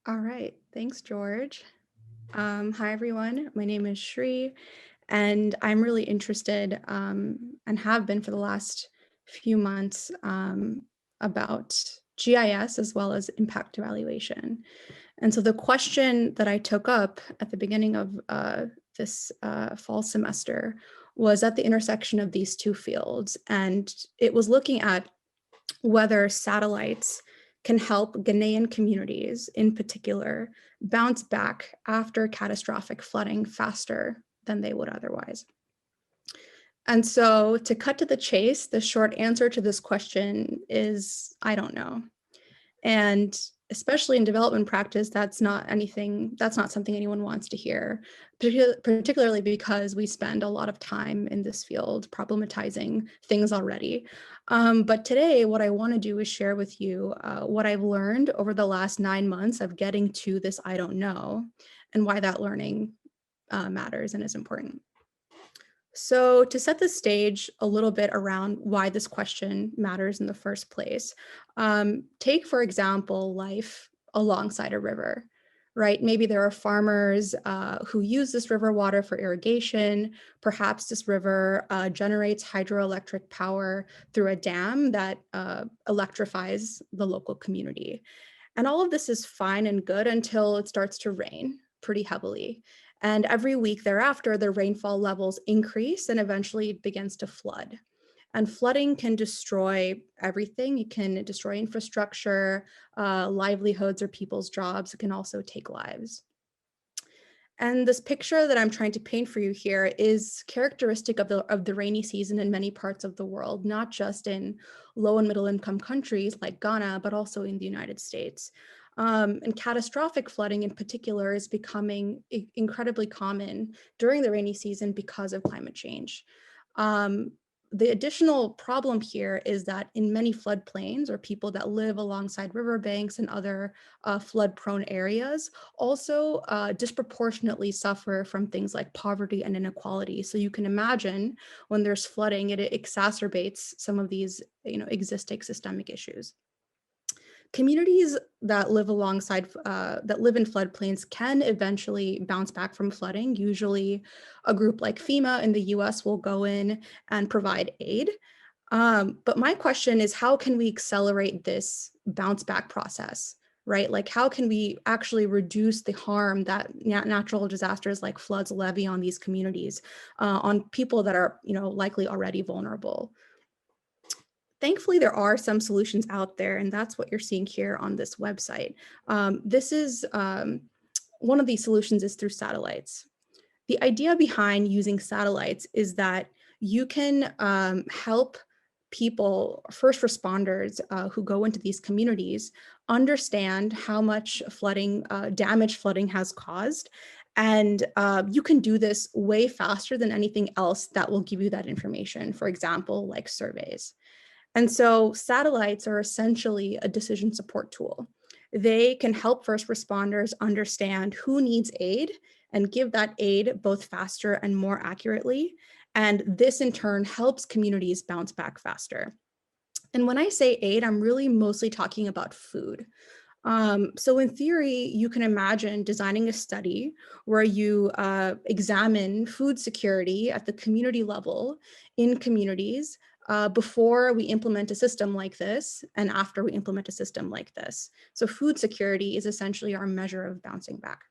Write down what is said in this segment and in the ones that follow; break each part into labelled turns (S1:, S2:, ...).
S1: All right. Thanks, George. Hi, everyone. My name is Shri, and I'm really interested and have been for the last few months about GIS as well as impact evaluation. And so the question that I took up at the beginning of this fall semester was at the intersection of these two fields. And it was looking at whether satellites can help Ghanaian communities in particular bounce back after catastrophic flooding faster than they would otherwise. And so to cut to the chase, the short answer to this question is I don't know. And especially in development practice, that's not something anyone wants to hear, particularly because we spend a lot of time in this field problematizing things already. But today, what I want to do is share with you what I've learned over the last 9 months of getting to this I don't know, and why that learning matters and is important. So to set the stage a little bit around why this question matters in the first place, take, for example, life alongside a river, right? Maybe there are farmers who use this river water for irrigation. Perhaps this river generates hydroelectric power through a dam that electrifies the local community. And all of this is fine and good until it starts to rain pretty heavily. And every week thereafter, the rainfall levels increase and eventually it begins to flood. And flooding can destroy everything. It can destroy infrastructure, livelihoods, or people's jobs. It can also take lives. And this picture that I'm trying to paint for you here is characteristic of the rainy season in many parts of the world, not just in low and middle income countries like Ghana, but also in the United States. And catastrophic flooding in particular is becoming incredibly common during the rainy season because of climate change. Um, the additional problem here is that in many floodplains, or people that live alongside riverbanks and other flood-prone areas, also disproportionately suffer from things like poverty and inequality. So you can imagine when there's flooding, it exacerbates some of these, existing systemic issues. Communities that live that live in floodplains can eventually bounce back from flooding. Usually a group like FEMA in the US will go in and provide aid. But my question is, how can we accelerate this bounce back process, right? Like, how can we actually reduce the harm that natural disasters like floods levy on these communities, on people that are, likely already vulnerable? Thankfully, there are some solutions out there, and that's what you're seeing here on this website. This is one of these solutions is through satellites. The idea behind using satellites is that you can help people, first responders who go into these communities, understand how much flooding, damage flooding has caused. And you can do this way faster than anything else that will give you that information, for example, like surveys. And so satellites are essentially a decision support tool. They can help first responders understand who needs aid and give that aid both faster and more accurately. And this in turn helps communities bounce back faster. And when I say aid, I'm really mostly talking about food. So in theory, you can imagine designing a study where you examine food security at the community level in communities before we implement a system like this and after we implement a system like this. So food security is essentially our measure of bouncing back.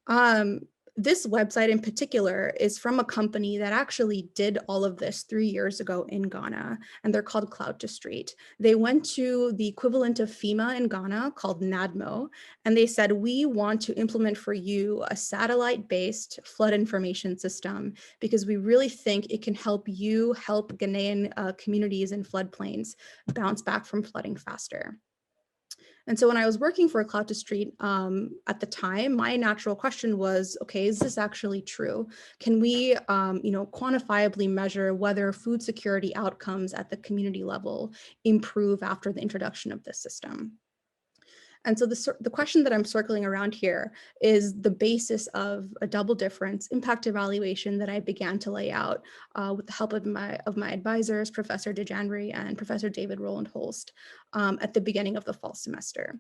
S1: Um, this website in particular is from a company that actually did all of this 3 years ago in Ghana, and they're called Cloud to Street. They went to the equivalent of FEMA in Ghana called NADMO, and they said, we want to implement for you a satellite-based flood information system because we really think it can help you help Ghanaian communities in floodplains bounce back from flooding faster. And so when I was working for Cloud to Street at the time, my natural question was, okay, is this actually true? Can we, quantifiably measure whether food security outcomes at the community level improve after the introduction of this system? And so the question that I'm circling around here is the basis of a double difference impact evaluation that I began to lay out with the help of my advisors, Professor DeJandre and Professor David Roland Holst, at the beginning of the fall semester.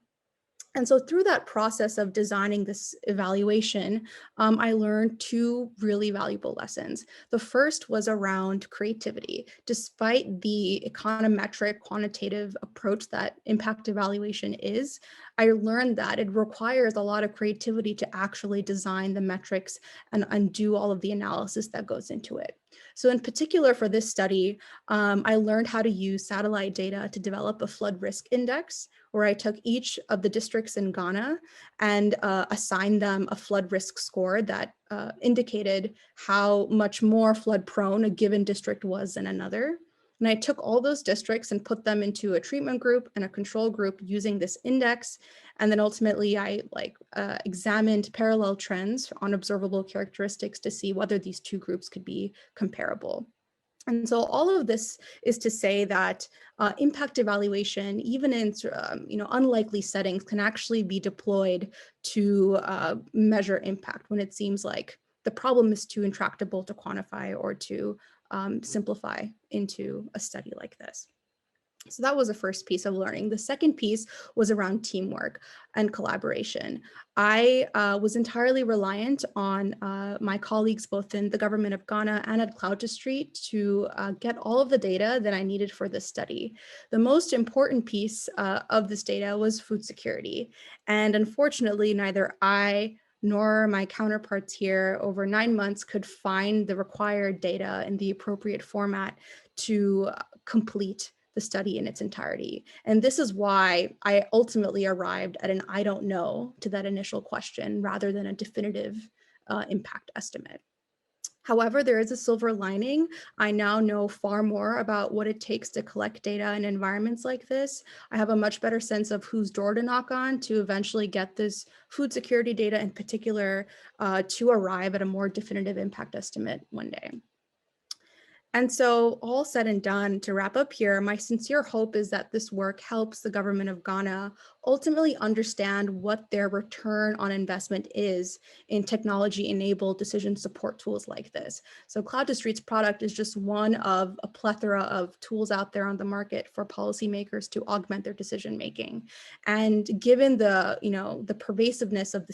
S1: And so through that process of designing this evaluation, I learned two really valuable lessons. The first was around creativity. Despite the econometric quantitative approach that impact evaluation is, I learned that it requires a lot of creativity to actually design the metrics and do all of the analysis that goes into it. So in particular for this study, I learned how to use satellite data to develop a flood risk index, where I took each of the districts in Ghana and assigned them a flood risk score that indicated how much more flood prone a given district was than another. And I took all those districts and put them into a treatment group and a control group using this index. And then ultimately I examined parallel trends on observable characteristics to see whether these two groups could be comparable. And so all of this is to say that impact evaluation, even in unlikely settings, can actually be deployed to measure impact when it seems like the problem is too intractable to quantify or to simplify into a study like this. So that was the first piece of learning. The second piece was around teamwork and collaboration. I was entirely reliant on my colleagues, both in the government of Ghana and at Cloud to Street, to get all of the data that I needed for this study. The most important piece of this data was food security. And unfortunately, neither I nor my counterparts here over 9 months could find the required data in the appropriate format to complete the study in its entirety. And this is why I ultimately arrived at an I don't know to that initial question rather than a definitive impact estimate. However, there is a silver lining. I now know far more about what it takes to collect data in environments like this. I have a much better sense of whose door to knock on to eventually get this food security data in particular to arrive at a more definitive impact estimate one day. And so all said and done, to wrap up here, my sincere hope is that this work helps the government of Ghana ultimately understand what their return on investment is in technology-enabled decision support tools like this. So Cloud to Street's product is just one of a plethora of tools out there on the market for policymakers to augment their decision-making. And given the, the pervasiveness of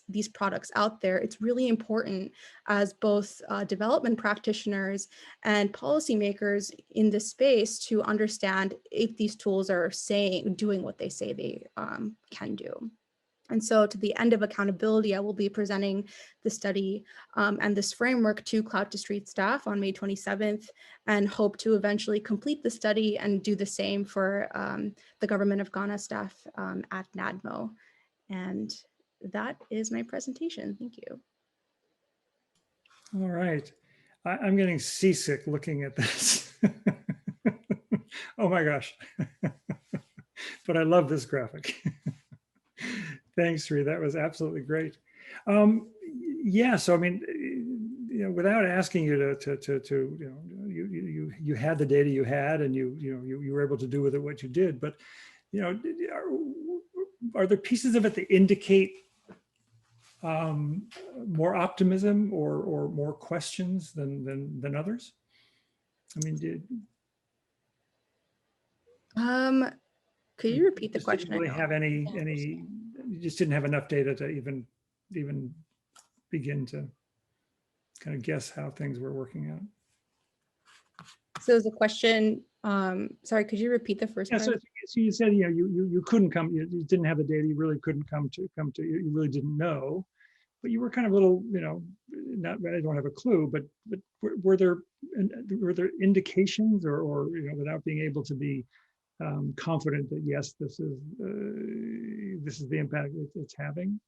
S1: these products out there, it's really important as both development practitioners and policymakers in this space to understand if these tools are doing what they say they can do. And so to the end of accountability, I will be presenting the study and this framework to Cloud to Street staff on May 27th and hope to eventually complete the study and do the same for the Government of Ghana staff at NADMO. And that is my presentation. Thank you.
S2: All right. I'm getting seasick looking at this. Oh my gosh. But I love this graphic. Thanks, Sri. That was absolutely great. Yeah, so I mean, without asking you you had the data you had, and you were able to do with it what you did. But are there pieces of it that indicate more optimism or more questions than others? I mean,
S1: could you repeat the question?
S2: Didn't really have any, you just didn't have enough data to even begin to kind of guess how things were working out.
S1: So the question, sorry, could you repeat the first part?
S2: So you said, you couldn't come, you didn't have the data, you really couldn't come to, you really didn't know, but you were kind of a little, not, I don't have a clue, but were there indications or without being able to be confident that yes, this is the impact it's having,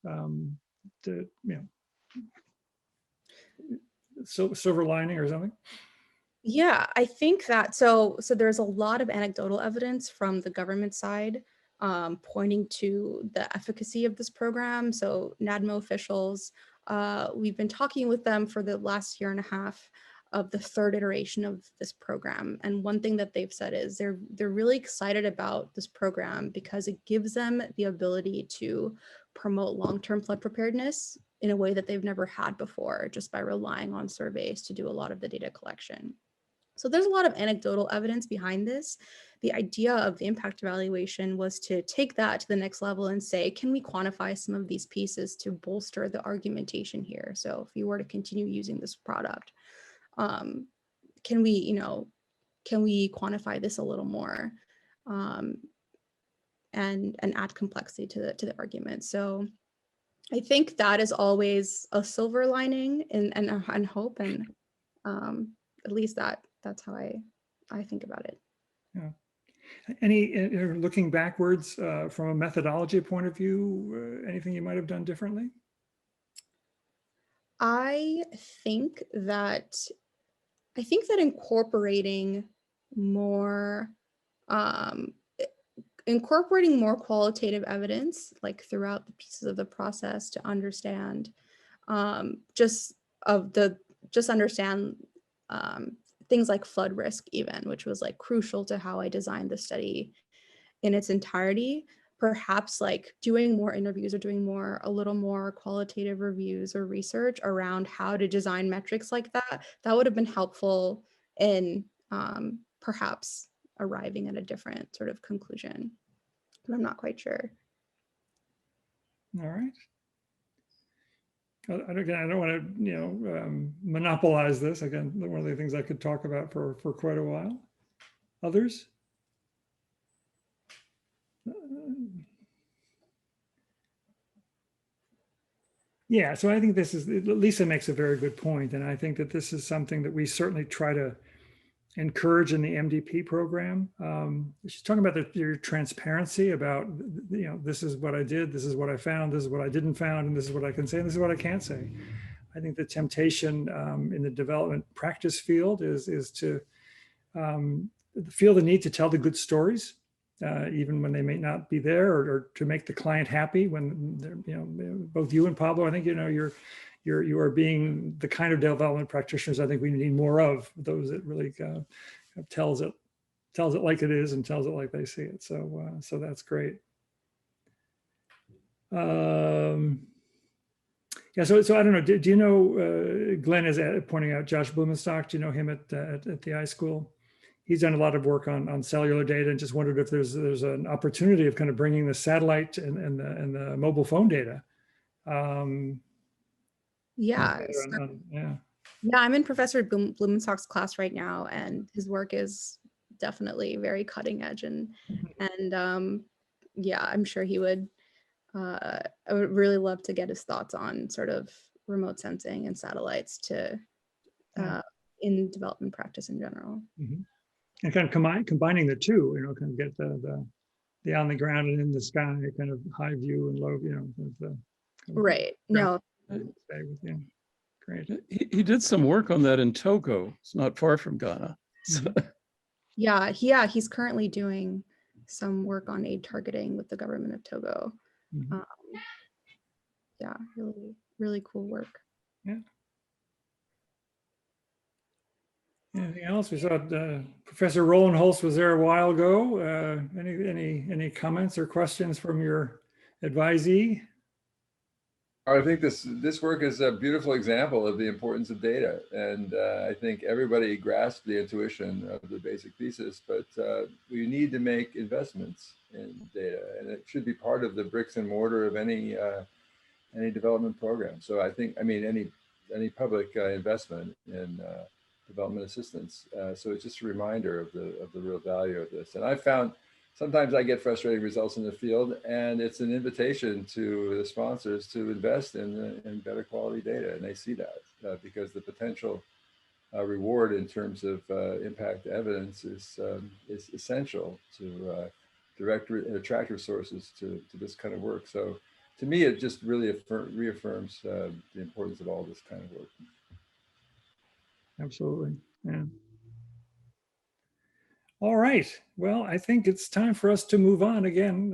S2: silver lining or something?
S1: Yeah, I think that so there's a lot of anecdotal evidence from the government side pointing to the efficacy of this program. So NADMO officials, we've been talking with them for the last year and a half of the third iteration of this program. And one thing that they've said is they're really excited about this program because it gives them the ability to promote long-term flood preparedness in a way that they've never had before, just by relying on surveys to do a lot of the data collection. So there's a lot of anecdotal evidence behind this. the idea of the impact evaluation was to take that to the next level and say, can we quantify some of these pieces to bolster the argumentation here? So if you were to continue using this product, can we, can we quantify this a little more, and add complexity to the argument? So I think that is always a silver lining and hope, and at least that's how I think about it.
S2: Yeah. Any looking backwards from a methodology point of view, anything you might have done differently?
S1: I think that incorporating more um, incorporating more qualitative evidence like throughout the pieces of the process to understand just of the just understand um, things like flood risk even, which was like crucial to how I designed the study in its entirety. Perhaps like doing more interviews or doing a little more qualitative reviews or research around how to design metrics like that would have been helpful in perhaps arriving at a different sort of conclusion, but I'm not quite sure.
S2: All right. Again, I don't want to, monopolize this. Again, one of the things I could talk about for quite a while. Others? Yeah, so I think this is, Lisa makes a very good point, and I think that this is something that we certainly try to encourage in the MDP program. She's talking about your transparency about, this is what I did, this is what I found, this is what I didn't found, and this is what I can say, and this is what I can't say. I think the temptation in the development practice field is to feel the need to tell the good stories, even when they may not be there, or to make the client happy. When both you and Pablo, I think you are being the kind of development practitioners I think we need more of. Those that really tells it like it is and tells it like they see it. So so that's great. Yeah, so I don't know. Do you know Glenn is pointing out Josh Blumenstock? Do you know him at the iSchool? He's done a lot of work on cellular data, and just wondered if there's an opportunity of kind of bringing the satellite and the mobile phone data.
S1: Yeah.
S2: Yeah.
S1: Yeah, I'm in Professor Blumenstock's class right now, and his work is definitely very cutting edge, and yeah, I'm sure he would. I would really love to get his thoughts on sort of remote sensing and satellites to in development practice in general.
S2: Mm-hmm. And kind of combining the two, kind of get the on the ground and in the sky kind of high view and low, the
S1: Right. No.
S2: stay with you. Great.
S3: He did some work on that in Togo. It's not far from Ghana. So.
S1: Yeah, he's currently doing some work on aid targeting with the government of Togo.
S2: Mm-hmm.
S1: Yeah, really, really cool work.
S2: Yeah. Anything else? We saw Professor Roland Holst was there a while ago. Any comments or questions from your advisee?
S4: I think this work is a beautiful example of the importance of data, and I think everybody grasped the intuition of the basic thesis, but we need to make investments in data, and it should be part of the bricks and mortar of any development program. So I think, any public investment in development assistance. So it's just a reminder of the real value of this. And I found sometimes I get frustrating results in the field, and it's an invitation to the sponsors to invest in better quality data, and they see that because the potential reward in terms of impact evidence is essential to attract resources to this kind of work. So to me, it just really reaffirms the importance of all this kind of work.
S2: Absolutely. Yeah. All right. Well, I think it's time for us to move on again.